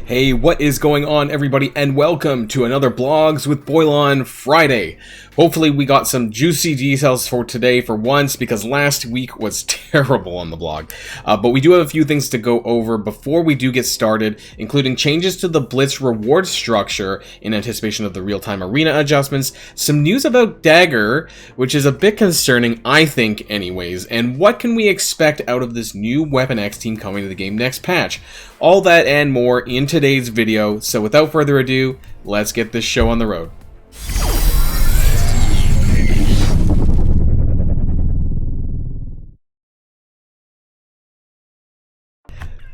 Hey, what is going on, everybody, and welcome to another Blogs with Boilon Friday. Hopefully we got some juicy details for today for once, because last week was terrible on the blog. But we do have a few things to go over before we do get started, including changes to the Blitz reward structure in anticipation of the real-time arena adjustments, some news about Dagger, which is a bit concerning, I think, anyways, and what can we expect out of this new Weapon X team coming to the game next patch. All that and more in today's video, so without further ado, let's get this show on the road.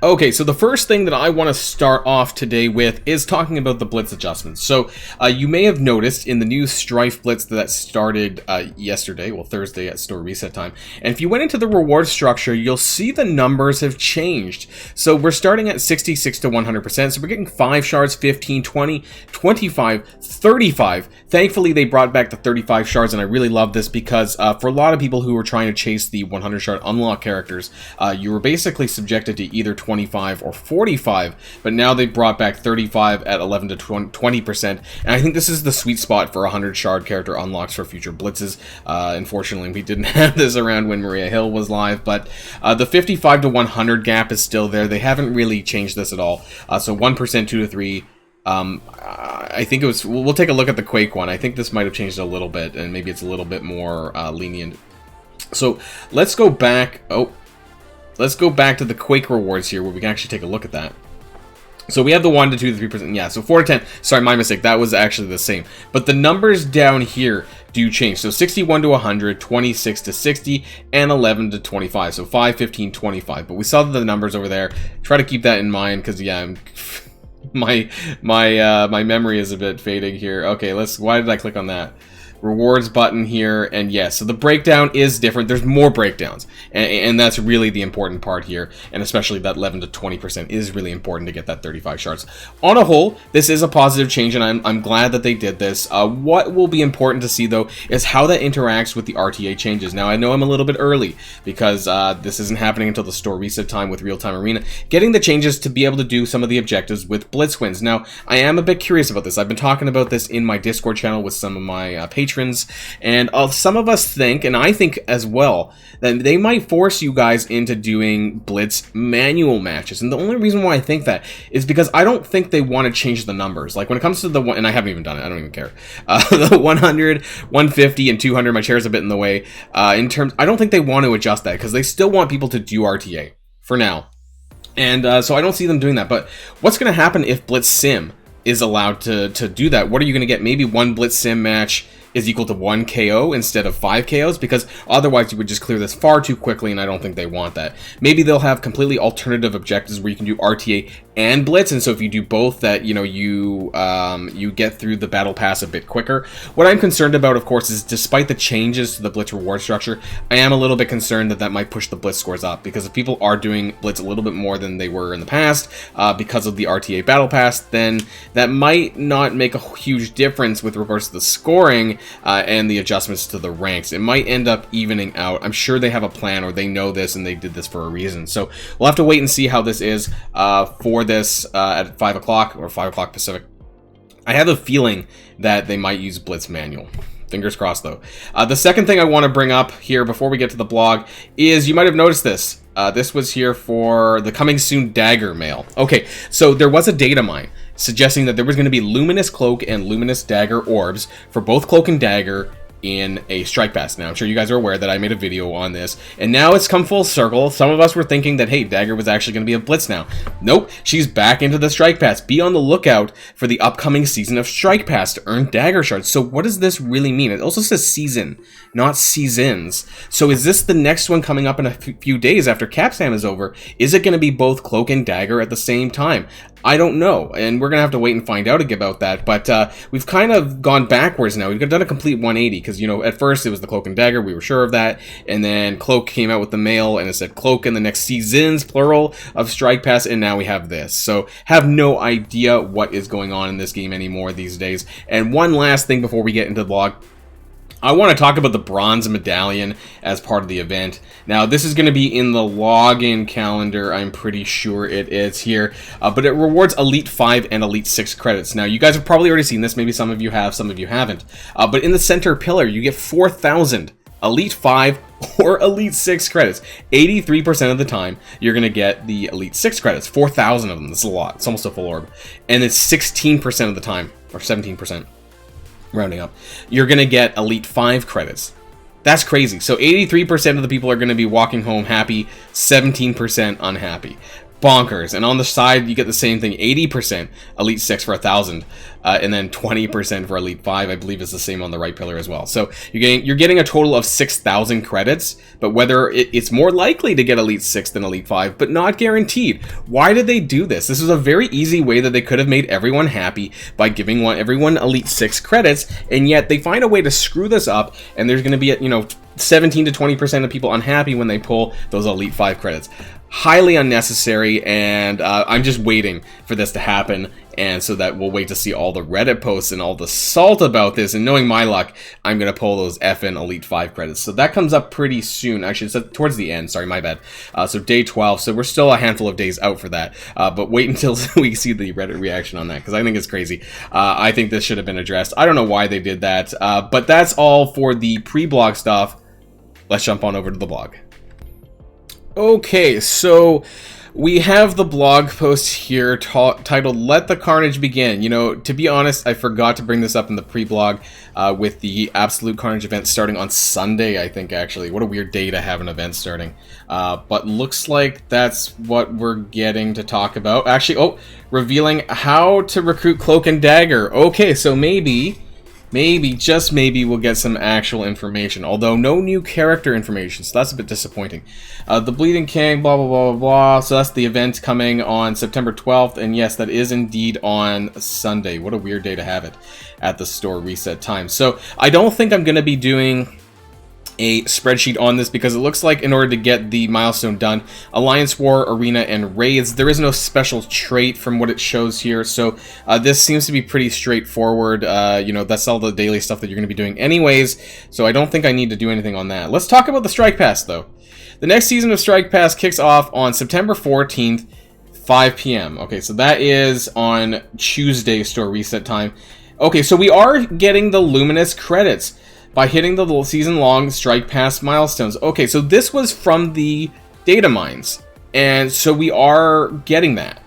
Okay, so the first thing that I want to start off today with is talking about the Blitz adjustments. So, you may have noticed in the new Strife Blitz that started yesterday, well, Thursday at store reset time, and if you went into the reward structure, you'll see the numbers have changed. So we're starting at 66 to 100%, so we're getting 5 shards, 15, 20, 25, 35. Thankfully, they brought back the 35 shards, and I really love this because for a lot of people who were trying to chase the 100 shard unlock characters, you were basically subjected to either 25 or 45, but now they brought back 35 at 11 to 20%, and I think this is the sweet spot for 100 shard character unlocks for future blitzes. Unfortunately, we didn't have this around when Maria Hill was live, but the 55 to 100 gap is still there. They haven't really changed this at all, so 1%, 2 to 3. I think it was, we'll take a look at the Quake one. I think this might have changed a little bit, and maybe it's a little bit more lenient. So let's go back. Let's go back to the Quake rewards here, where we can actually take a look at that. So we have the 1 to 2 to 3%. Yeah, so 4 to 10. Sorry, my mistake. That was actually the same. But the numbers down here do change. So 61 to 100, 26 to 60, and 11 to 25. So 5, 15, 25. But we saw the numbers over there. Try to keep that in mind, because yeah, my memory is a bit fading here. Okay, why did I click on that? Rewards button here, and yes, so the breakdown is different. There's more breakdowns, and that's really the important part here, and especially that 11 to 20% is really important to get that 35 shards. On a whole, this is a positive change, and I'm glad that they did this. What will be important to see, though, is how that interacts with the RTA changes. Now, I know I'm a little bit early, because this isn't happening until the store reset time with real-time arena, getting the changes to be able to do some of the objectives with Blitz wins. Now, I am a bit curious about this. I've been talking about this in my Discord channel with some of my patrons, and some of us think, and I think as well, that they might force you guys into doing Blitz manual matches. And the only reason why I think that is because I don't think they want to change the numbers. Like when it comes to the one, and I haven't even done it, I don't even care. The 100, 150, and 200, my chair's a bit in the way. I don't think they want to adjust that, because they still want people to do RTA for now. And so I don't see them doing that. But what's going to happen if Blitz Sim is allowed to do that? What are you going to get? Maybe one Blitz Sim match is equal to 1 KO instead of 5 KOs, because otherwise you would just clear this far too quickly, and I don't think they want that. Maybe they'll have completely alternative objectives where you can do RTA and Blitz, and so if you do both, that you get through the battle pass a bit quicker. What I'm concerned about, of course, is despite the changes to the Blitz reward structure, I am a little bit concerned that that might push the Blitz scores up, because if people are doing Blitz a little bit more than they were in the past because of the RTA battle pass, then that might not make a huge difference with regards to the scoring and the adjustments to the ranks. It might end up evening out. I'm sure they have a plan, or they know this and they did this for a reason. So we'll have to wait and see how this is for this at 5 o'clock or 5 o'clock Pacific. I have a feeling that they might use Blitz manual. Fingers crossed, though. The second thing I want to bring up here before we get to the blog is, you might have noticed this. This was here for the coming soon Dagger mail. Okay, so there was a data mine suggesting that there was going to be Luminous Cloak and Luminous Dagger orbs for both Cloak and Dagger in a strike pass. Now, I'm sure you guys are aware that I made a video on this, and now it's come full circle. Some of us were thinking that, hey, Dagger was actually going to be a Blitz now. Nope, she's back into the strike pass. Be on the lookout for the upcoming season of strike pass to earn Dagger shards. So what does this really mean? It also says season, not seasons. So is this the next one coming up in a few days after Capsam is over? Is it going to be both Cloak and Dagger at the same time? I don't know, and we're going to have to wait and find out about that, but we've kind of gone backwards now. We've done a complete 180, because, you know, at first it was the Cloak and Dagger, we were sure of that, and then Cloak came out with the mail, and it said Cloak in the next seasons, plural, of Strike Pass, and now we have this. So, have no idea what is going on in this game anymore these days. And one last thing before we get into the vlog. I want to talk about the bronze medallion as part of the event. Now, this is going to be in the login calendar. I'm pretty sure it is here. But it rewards Elite 5 and Elite 6 credits. Now, you guys have probably already seen this. Maybe some of you have, some of you haven't. But in the center pillar, you get 4,000 Elite 5 or Elite 6 credits. 83% of the time, you're going to get the Elite 6 credits. 4,000 of them. This is a lot. It's almost a full orb. And it's 16% of the time, or 17%. Rounding up, you're going to get Elite 5 credits. That's crazy. So 83% of the people are going to be walking home happy, 17% unhappy. Bonkers. And on the side, you get the same thing, 80% Elite 6 for 1,000, and then 20% for Elite 5, I believe is the same on the right pillar as well. So you're getting a total of 6,000 credits, but whether it's more likely to get Elite 6 than Elite 5, but not guaranteed. Why did they do this? This is a very easy way that they could have made everyone happy by giving everyone Elite 6 credits, and yet they find a way to screw this up, and there's going to be, 17 to 20% of people unhappy when they pull those Elite 5 credits. Highly unnecessary, and I'm just waiting for this to happen, and so that we'll wait to see all the Reddit posts and all the salt about this, and knowing my luck, I'm going to pull those FN Elite 5 credits. So that comes up pretty soon. Actually, it's towards the end. Sorry, my bad. So day 12, so we're still a handful of days out for that, but wait until we see the Reddit reaction on that, because I think it's crazy. I think this should have been addressed. I don't know why they did that, but that's all for the pre-blog stuff. Let's jump on over to the blog. Okay, so we have the blog post here titled "Let the Carnage Begin." To be honest, I forgot to bring this up in the pre-blog with the Absolute Carnage event starting on Sunday, I think, actually. What a weird day to have an event starting. But looks like that's what we're getting to talk about. Actually, revealing how to recruit Cloak and Dagger. Okay, so maybe, just maybe, we'll get some actual information. Although, no new character information, so that's a bit disappointing. The Bleeding King, blah, blah, blah, blah, blah. So that's the event coming on September 12th. And yes, that is indeed on Sunday. What a weird day to have it at the store reset time. So I don't think I'm going to be doing a spreadsheet on this, because it looks like in order to get the milestone done, Alliance War, Arena, and Raids, there is no special trait from what it shows here, so this seems to be pretty straightforward. That's all the daily stuff that you're going to be doing anyways, so I don't think I need to do anything on that. Let's talk about the Strike Pass, though. The next season of Strike Pass kicks off on September 14th, 5 p.m. Okay, so that is on Tuesday store reset time. Okay, so we are getting the Luminous credits by hitting the season-long Strike Pass milestones. Okay, so this was from the data mines, and so we are getting that.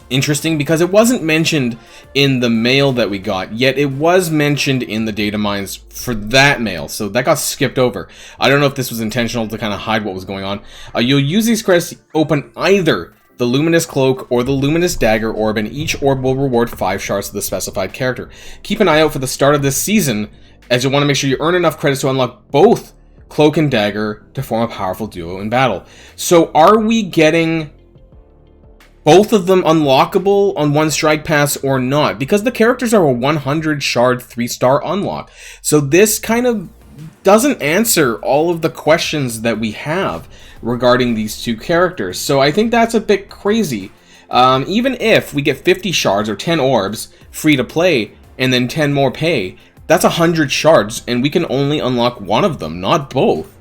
Interesting, because it wasn't mentioned in the mail that we got, yet it was mentioned in the data mines for that mail, so that got skipped over. I don't know if this was intentional to kind of hide what was going on. You'll use these credits to open either the Luminous Cloak or the Luminous Dagger orb, and each orb will reward 5 shards to the specified character. Keep an eye out for the start of this season, as you'll want to make sure you earn enough credits to unlock both Cloak and Dagger to form a powerful duo in battle. So are we getting both of them unlockable on one Strike Pass or not? Because the characters are a 100 shard 3-star unlock. So this kind of doesn't answer all of the questions that we have regarding these two characters. So I think that's a bit crazy. Even if we get 50 shards or 10 orbs free to play and then 10 more pay, that's 100 shards, and we can only unlock one of them, not both.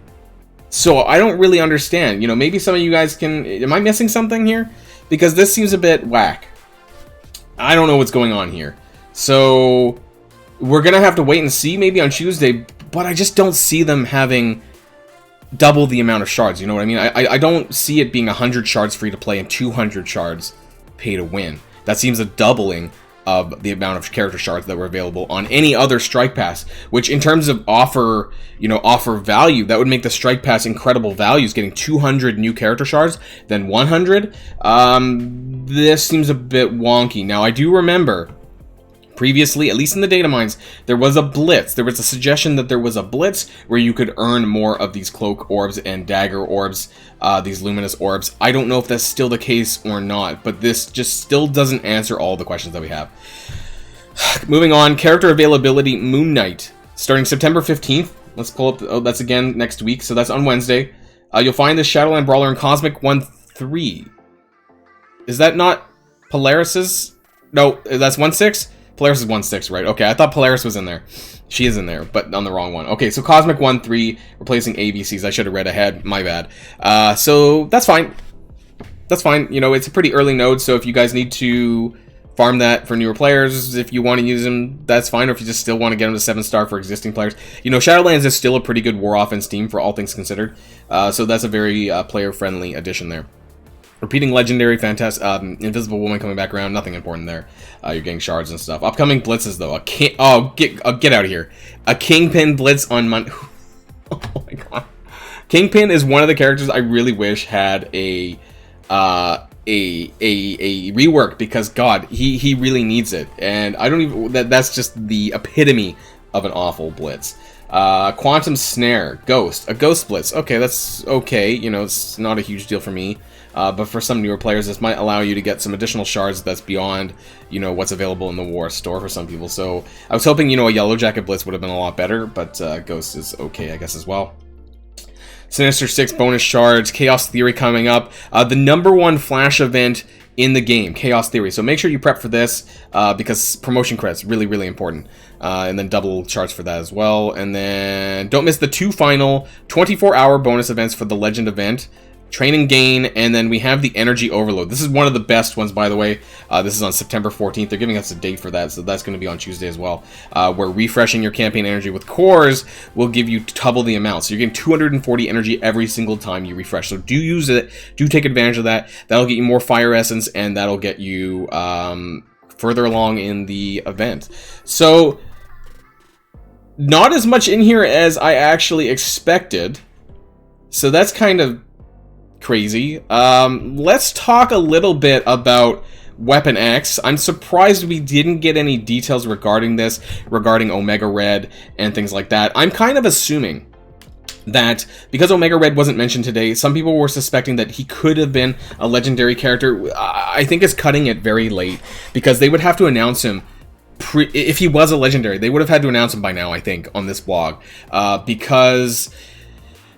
So I don't really understand. Maybe some of you guys can... Am I missing something here? Because this seems a bit whack. I don't know what's going on here. So we're going to have to wait and see maybe on Tuesday, but I just don't see them having double the amount of shards. You know what I mean? I don't see it being 100 shards free to play and 200 shards pay to win. That seems a doubling of the amount of character shards that were available on any other Strike Pass, which in terms of offer value, that would make the Strike Pass incredible values, getting 200 new character shards, then 100. This seems a bit wonky. Now, I do remember previously, at least in the data mines, there was a blitz. There was a suggestion that there was a blitz where you could earn more of these Cloak orbs and Dagger orbs, these Luminous orbs. I don't know if that's still the case or not, but this just still doesn't answer all the questions that we have. Moving on, character availability, Moon Knight, starting September 15th. Let's pull up, oh, that's again next week, so that's on Wednesday. You'll find the Shadowland Brawler in Cosmic 1-3. Is that not Polaris's? No, that's 1-6? Polaris is 1/6, right? Okay, I thought Polaris was in there. She is in there, but on the wrong one. Okay, so Cosmic 1/3, replacing ABCs. I should have read ahead. My bad. So that's fine. That's fine. You know, it's a pretty early node, so if you guys need to farm that for newer players, if you want to use them, that's fine. Or if you just still want to get them to 7-star for existing players. You know, Shadowlands is still a pretty good war offense team for all things considered. So that's a very player-friendly addition there. Repeating legendary, fantastic, Invisible Woman coming back around, nothing important there. You're getting shards and stuff. Upcoming blitzes though, get out of here. A Kingpin blitz on Monday. Oh my god. Kingpin is one of the characters I really wish had a rework, because god, he really needs it. And I don't even, that's just the epitome of an awful blitz. Quantum Snare, a ghost blitz. Okay, that's okay, you know, it's not a huge deal for me. But for some newer players, this might allow you to get some additional shards that's beyond, you know, what's available in the war store for some people. So I was hoping, you know, a Yellow Jacket blitz would have been a lot better, but Ghost is okay, I guess, as well. Sinister 6 bonus shards, Chaos Theory coming up. The #1 flash event in the game, Chaos Theory. So make sure you prep for this, because promotion credits, really, really important. And then double shards for that as well. And then don't miss the 2 final 24-hour bonus events for the Legend event. Train and Gain, and then we have the Energy Overload. This is one of the best ones, by the way. This is on September 14th. They're giving us a date for that, so that's going to be on Tuesday as well. Where refreshing your campaign energy with cores will give you double the amount. So you're getting 240 energy every single time you refresh. So do use it. Do take advantage of that. That'll get you more Fire Essence, and that'll get you further along in the event. So not as much in here as I actually expected. So that's kind of crazy. Let's talk a little bit about Weapon X. I'm surprised we didn't get any details regarding this, regarding Omega Red and things like that. I'm kind of assuming that because Omega Red wasn't mentioned today, some people were suspecting that he could have been a legendary character. I think it's cutting it very late, because they would have to announce him if he was a legendary. They would have had to announce him by now, I think, on this blog, because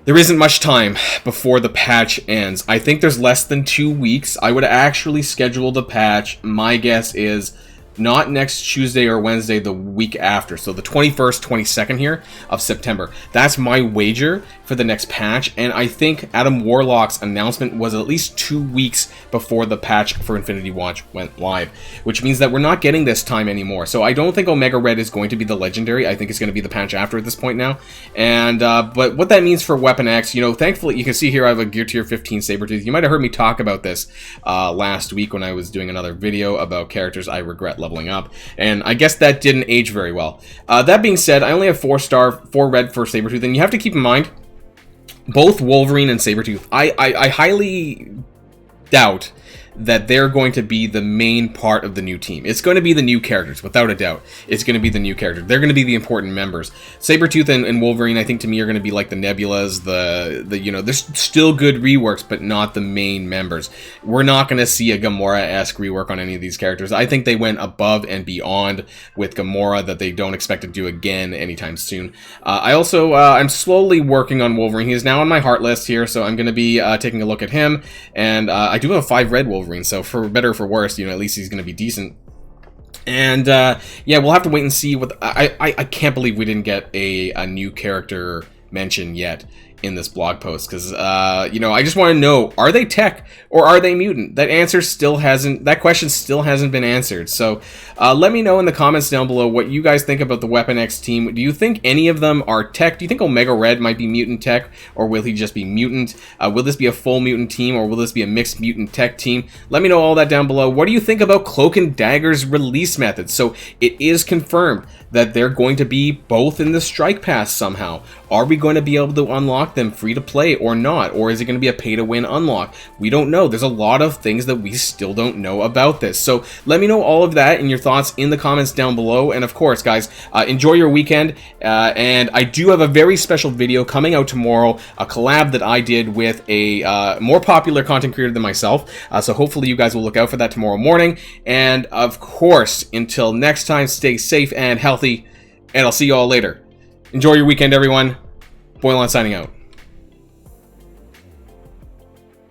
there isn't much time before the patch ends. I think there's less than 2 weeks. I would actually schedule the patch. My guess is not next Tuesday or Wednesday, the week after. So the 21st, 22nd here of September. That's my wager for the next patch. And I think Adam Warlock's announcement was at least 2 weeks before the patch for Infinity Watch went live, which means that we're not getting this time anymore. So I don't think Omega Red is going to be the legendary. I think it's going to be the patch after at this point now. And but what that means for Weapon X, you know, thankfully you can see here I have a Gear Tier 15 Sabretooth. You might have heard me talk about this last week when I was doing another video about characters I regret leveling up, and I guess that didn't age very well. That being said, I only have 4 red for Sabretooth, and you have to keep in mind both Wolverine and Sabretooth. I highly doubt that they're going to be the main part of the new team. It's going to be the new characters, without a doubt. It's going to be the new characters. They're going to be the important members. Sabretooth and Wolverine, I think, to me, are going to be like the Nebulas, you know, there's still good reworks, but not the main members. We're not going to see a Gamora-esque rework on any of these characters. I think they went above and beyond with Gamora that they don't expect to do again anytime soon. I'm slowly working on Wolverine. He is now on my heart list here, so I'm going to be taking a look at him. And I do have a 5 red Wolverine. So for better or for worse, you know, at least he's going to be decent. And yeah, we'll have to wait and see what I can't believe we didn't get a new character mention yet in this blog post, because you know, I just want to know, are they tech or are they mutant? That question still hasn't been answered. So let me know in the comments down below what you guys think about the Weapon X team. Do you think any of them are tech? Do you think Omega Red might be mutant tech, or will he just be mutant? Will this be a full mutant team, or will this be a mixed mutant tech team? Let me know all that down below. What do you think about Cloak and Dagger's release method? So it is confirmed that they're going to be both in the Strike Pass somehow. Are we going to be able to unlock them free to play or not? Or is it going to be a pay-to-win unlock? We don't know. There's a lot of things that we still don't know about this. So let me know all of that and your thoughts in the comments down below. And of course, guys, enjoy your weekend. And I do have a very special video coming out tomorrow, a collab that I did with a more popular content creator than myself. So hopefully you guys will look out for that tomorrow morning. And of course, until next time, stay safe and healthy. And I'll see you all later. Enjoy your weekend, everyone. Boilon signing out.